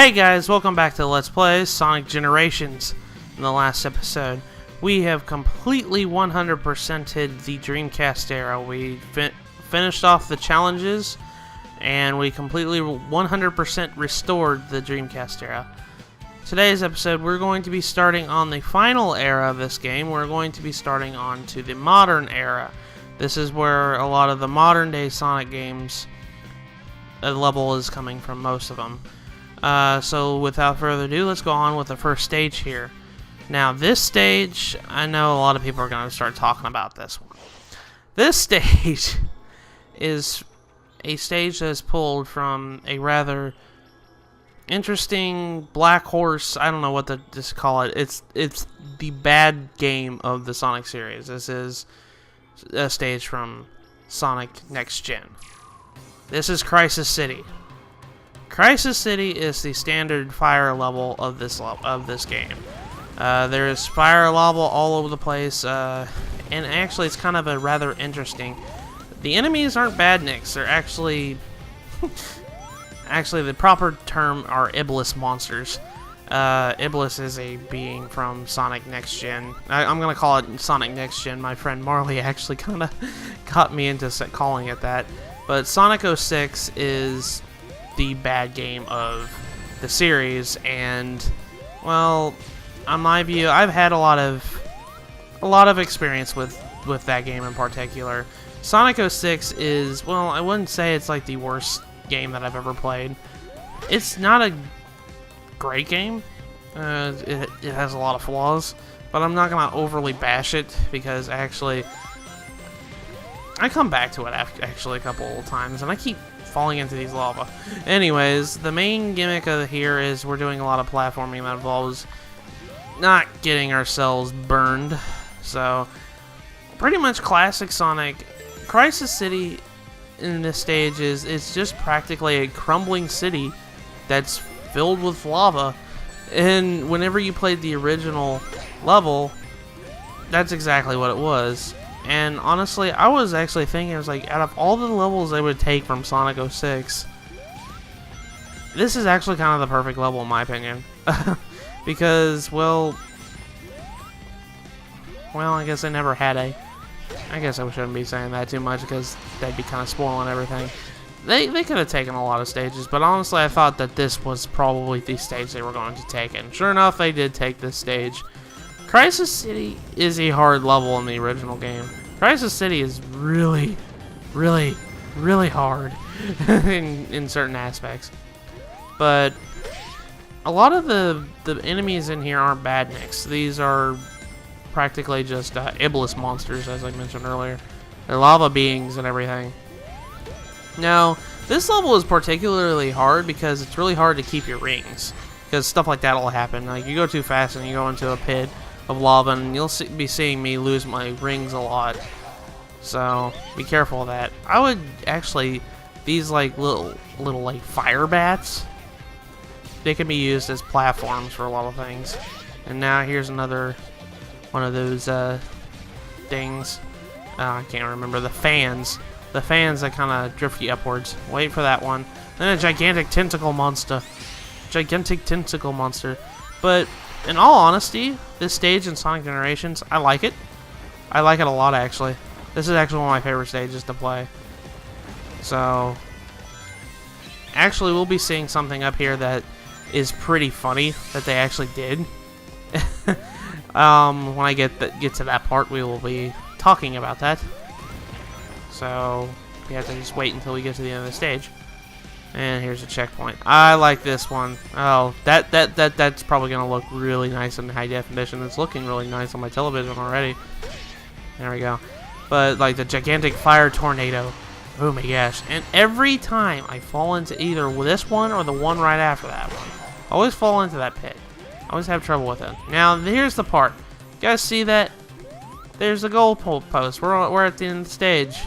Hey guys, welcome back to Let's Play Sonic Generations. In the last episode, we have completely 100%ed the Dreamcast era. We finished off the challenges, and we completely 100% restored the Dreamcast era. Today's episode, we're going to be starting on the final era of this game. We're going to be starting on to the modern era. This is where a lot of the modern day Sonic games, the level is coming from, most of them. So without further ado, let's go on with the first stage here. Now this stage, I know a lot of people are going to start talking about this one. This stage is a stage that's pulled from a rather interesting Black Horse, I don't know what to just call it. It's the bad game of the Sonic series. This is a stage from Sonic Next Gen. This is Crisis City. Crisis City is the standard fire level of this game. There is fire lava all over the place, and actually it's kind of a rather interesting. The enemies aren't badniks. They're actually the proper term are Iblis monsters. Iblis is a being from Sonic Next Gen. I'm gonna call it Sonic Next Gen. My friend Marley actually kind of got me into calling it that. But Sonic 06 is the bad game of the series, and well, on my view, I've had a lot of experience with that game in particular. Sonic 06 is, well, I wouldn't say it's like the worst game that I've ever played. It's not a great game. It has a lot of flaws, but I'm not gonna overly bash it because actually I come back to it actually a couple of times, and I keep falling into these lava. Anyways, the main gimmick of here is we're doing a lot of platforming that involves not getting ourselves burned. So, pretty much classic Sonic. Crisis City in this stage it's just practically a crumbling city that's filled with lava. And whenever you played the original level, that's exactly what it was. And honestly, I was actually thinking, I was like, out of all the levels they would take from Sonic 06, this is actually kind of the perfect level in my opinion. Because, well, I guess they never had a... I guess I shouldn't be saying that too much because they'd be kind of spoiling everything. They could have taken a lot of stages, but honestly I thought that this was probably the stage they were going to take. And sure enough, they did take this stage. Crisis City is a hard level in the original game. Crisis City is really, really, really hard in certain aspects. But a lot of the enemies in here aren't badniks. These are practically just Iblis monsters, as I mentioned earlier. They're lava beings and everything. Now, this level is particularly hard because it's really hard to keep your rings. Because stuff like that will happen. Like, you go too fast and you go into a pit of lava, and you'll be seeing me lose my rings a lot. So be careful of that. I would actually, these like little like fire bats, they can be used as platforms for a lot of things. And now here's another one of those things. I can't remember, the fans that kind of drift you upwards. Wait for that one. Then a gigantic tentacle monster. But in all honesty, this stage in Sonic Generations, I like it. I like it a lot, actually. This is actually one of my favorite stages to play. So, actually, we'll be seeing something up here that is pretty funny that they actually did. When I get to that part, we will be talking about that. So, we have to just wait until we get to the end of the stage. And here's a checkpoint. I like this one. Oh, that's probably gonna look really nice in high definition. It's looking really nice on my television already. There we go. But like the gigantic fire tornado. Oh my gosh! And every time I fall into either this one or the one right after that one, I always fall into that pit. I always have trouble with it. Now here's the part. You guys see that? There's the goal post. We're at the end of the stage.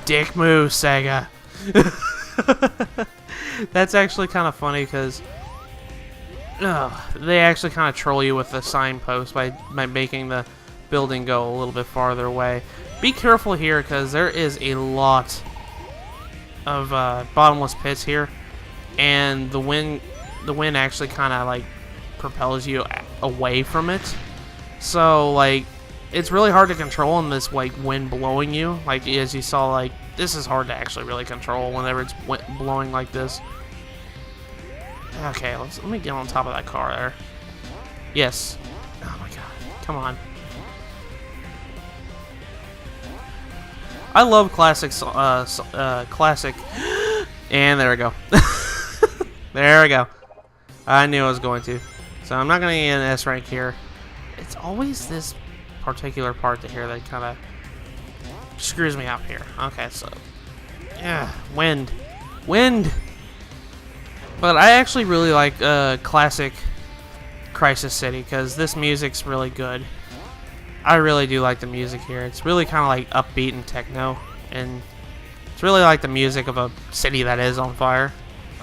Dick move, Sega. That's actually kind of funny because they actually kind of troll you with the signpost by making the building go a little bit farther away. Be careful here because there is a lot of bottomless pits here. and the wind actually kind of like propels you away from it. So like it's really hard to control in this like wind blowing you. Like as you saw, like this is hard to actually really control whenever it's blowing like this. Okay, let me get on top of that car there. Yes. Oh my god. Come on. I love classics. Classic. And there we go. There we go. I knew I was going to. So I'm not going to get an S rank here. It's always this particular part to here that kind of screws me up here. Okay, so yeah, wind. But I actually really like classic Crisis City because this music's really good. I really do like the music here. It's really kind of like upbeat and techno, and it's really like the music of a city that is on fire.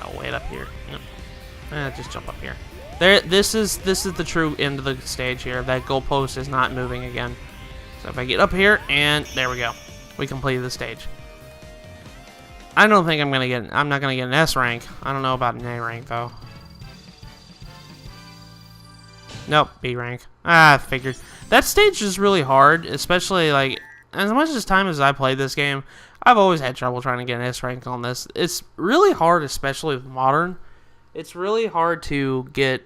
I'll wait up here. Yep. Just jump up here. There. This is the true end of the stage here. That goalpost is not moving again. So if I get up here, and there we go, we completed the stage. I don't think I'm not gonna get an S rank. I don't know about an A rank though. Nope, B rank. I figured. That stage is really hard, especially like as much as time as I played this game, I've always had trouble trying to get an S rank on this. It's really hard, especially with modern. It's really hard to get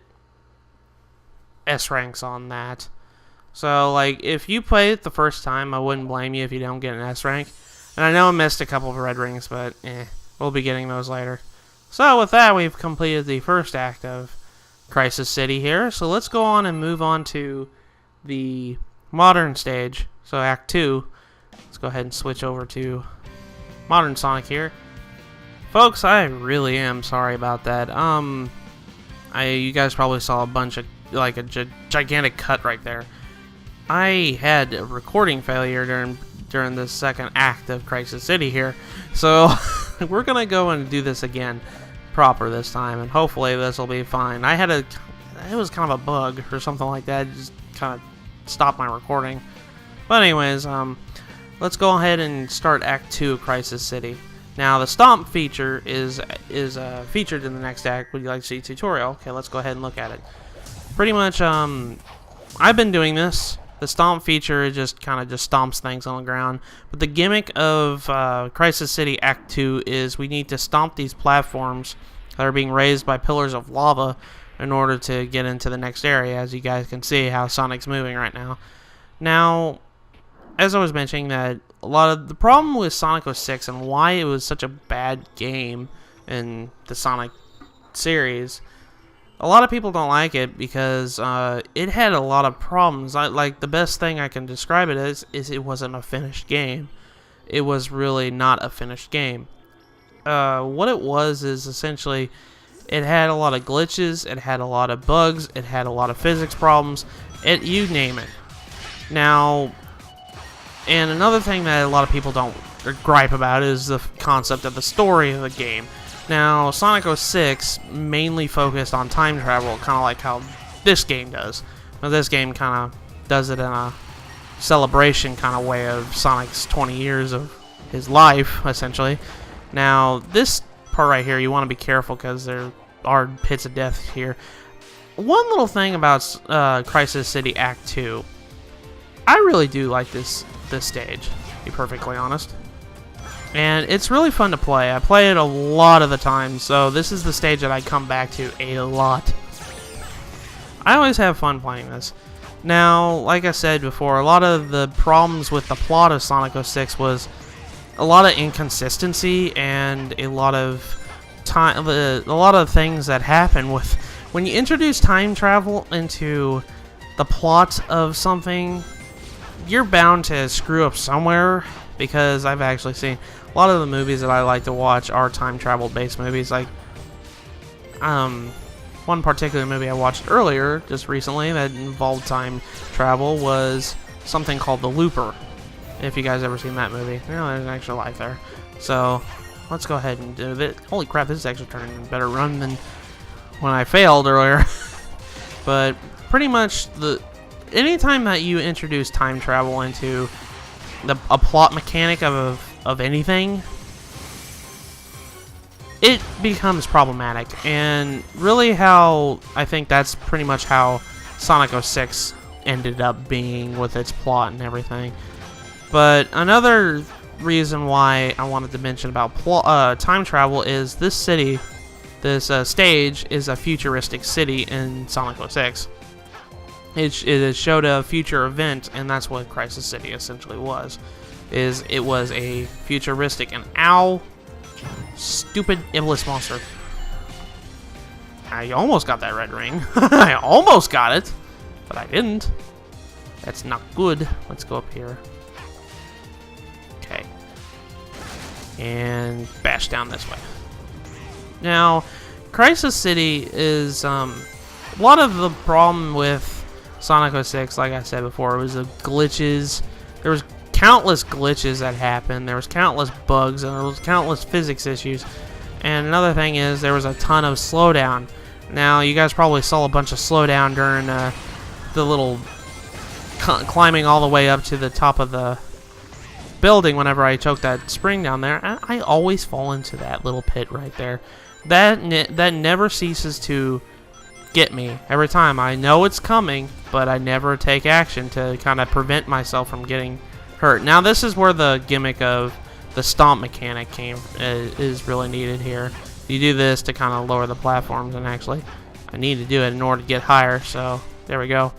S ranks on that. So like if you play it the first time, I wouldn't blame you if you don't get an S rank. And I know I missed a couple of red rings, but we'll be getting those later. So with that, we've completed the first act of Crisis City here. So let's go on and move on to the modern stage. So Act 2. Let's go ahead and switch over to modern Sonic here. Folks, I really am sorry about that. You guys probably saw a bunch of, like a gigantic cut right there. I had a recording failure during the second act of Crisis City here. So we're going to go and do this again proper this time, and hopefully this will be fine. It was kind of a bug or something like that. It just kind of stopped my recording. But anyways, let's go ahead and start Act 2 of Crisis City. Now the stomp feature is featured in the next act. Would you like to see a tutorial? Okay, let's go ahead and look at it. Pretty much, I've been doing this. The stomp feature just stomps things on the ground. But the gimmick of Crisis City Act 2 is we need to stomp these platforms that are being raised by pillars of lava in order to get into the next area. As you guys can see how Sonic's moving right now. Now, as I was mentioning, that a lot of the problem with Sonic 06 and why it was such a bad game in the Sonic series, a lot of people don't like it because it had a lot of problems. Like the best thing I can describe it as is it wasn't a finished game. It was really not a finished game. What it was is essentially it had a lot of glitches, it had a lot of bugs, it had a lot of physics problems, you name it. Now, and another thing that a lot of people don't gripe about is the concept of the story of the game. Now, Sonic 06 mainly focused on time travel, kind of like how this game does. Now, this game kind of does it in a celebration kind of way of Sonic's 20 years of his life, essentially. Now, this part right here, you want to be careful because there are pits of death here. One little thing about Crisis City Act 2, I really do like this stage, to be perfectly honest. And it's really fun to play. I play it a lot of the time, so this is the stage that I come back to a lot. I always have fun playing this. Now, like I said before, a lot of the problems with the plot of Sonic 06 was a lot of inconsistency and a lot of things that happen with when you introduce time travel into the plot of something. You're bound to screw up somewhere, because I've actually seen a lot of the movies that I like to watch are time travel based movies. Like one particular movie I watched earlier just recently that involved time travel was something called The Looper. If you guys ever seen that movie, there's an extra life there. So let's go ahead and do it. Holy crap, this is actually turning a better run than when I failed earlier. But pretty much anytime that you introduce time travel into a plot mechanic of anything, it becomes problematic. And really how I think that's pretty much how Sonic 06 ended up being with its plot and everything. But another reason why I wanted to mention about time travel is this city, this stage is a futuristic city in Sonic 06. It showed a future event, and that's what Crisis City essentially was. It was a futuristic, and ow, stupid Iblis monster. I almost got that red ring. I almost got it, but I didn't. That's not good. Let's go up here. Okay. And bash down this way. Now, Crisis City is, a lot of the problem with Sonic 06, like I said before, it was the glitches. There was countless glitches that happened. There was countless bugs, and there was countless physics issues. And another thing is, there was a ton of slowdown. Now, you guys probably saw a bunch of slowdown during the little climbing all the way up to the top of the building whenever I choke that spring down there. I always fall into that little pit right there. That never ceases to get me every time. I know it's coming, but I never take action to kind of prevent myself from getting hurt. Now, this is where the gimmick of the stomp mechanic is really needed here. You do this to kind of lower the platforms, and actually, I need to do it in order to get higher, so there we go.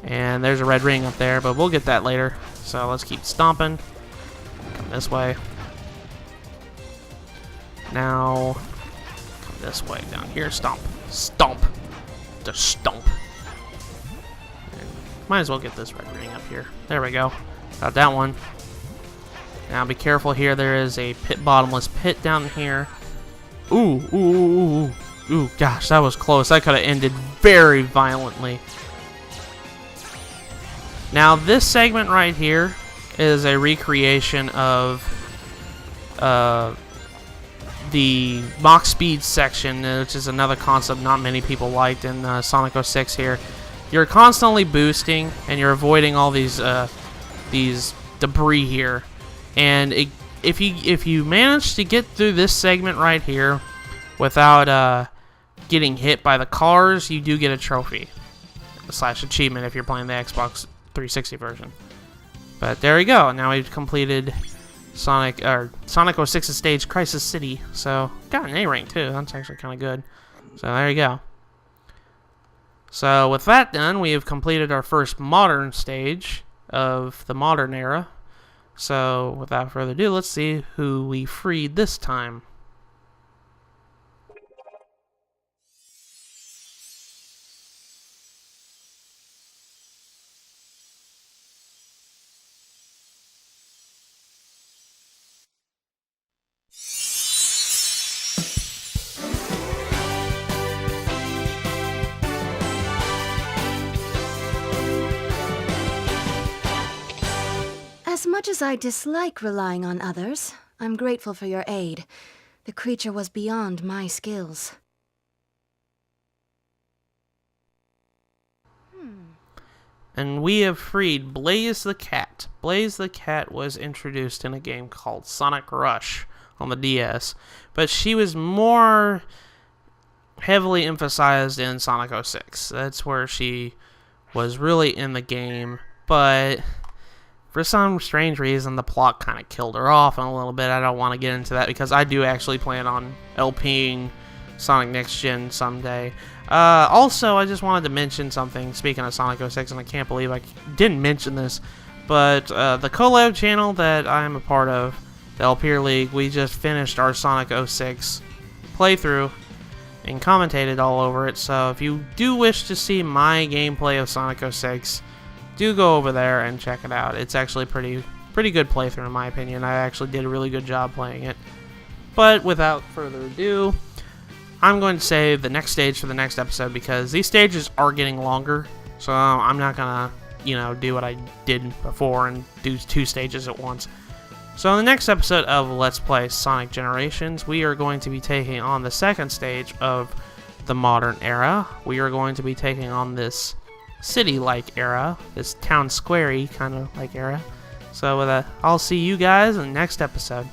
And there's a red ring up there, but we'll get that later. So let's keep stomping. Come this way. Now, come this way, down here, stomp. Stomp. Just stomp. And might as well get this red ring up here. There we go. Got that one. Now be careful here. There is a bottomless pit down here. Ooh, ooh, ooh, ooh, ooh. Gosh, that was close. That could have ended very violently. Now this segment right here is a recreation of the Mach Speed section, which is another concept not many people liked in Sonic 06 here. You're constantly boosting, and you're avoiding all these debris here. And if you manage to get through this segment right here without getting hit by the cars, you do get a trophy / achievement if you're playing the Xbox 360 version. But there you go. Now we've completed Sonic 06's stage, Crisis City. So got an A rank too. That's actually kind of good. So there you go. So with that done, we have completed our first modern stage of the modern era. So without further ado, let's see who we freed this time. As much as I dislike relying on others, I'm grateful for your aid. The creature was beyond my skills. And we have freed Blaze the Cat. Blaze the Cat was introduced in a game called Sonic Rush on the DS, but she was more heavily emphasized in Sonic 06. That's where she was really in the game, but for some strange reason, the plot kind of killed her off in a little bit. I don't want to get into that because I do actually plan on LPing Sonic Next Gen someday. Also, I just wanted to mention something, speaking of Sonic 06, and I can't believe I didn't mention this, but the collab channel that I'm a part of, the LPer League, we just finished our Sonic 06 playthrough and commentated all over it, so if you do wish to see my gameplay of Sonic 06, do go over there and check it out. It's actually pretty good playthrough in my opinion. I actually did a really good job playing it. But without further ado, I'm going to save the next stage for the next episode because these stages are getting longer. So I'm not gonna, do what I did before and do 2 stages at once. So in the next episode of Let's Play Sonic Generations, we are going to be taking on the second stage of the modern era. We are going to be taking on this city-like era, this town square-y kind of like era. So with that, I'll see you guys in the next episode.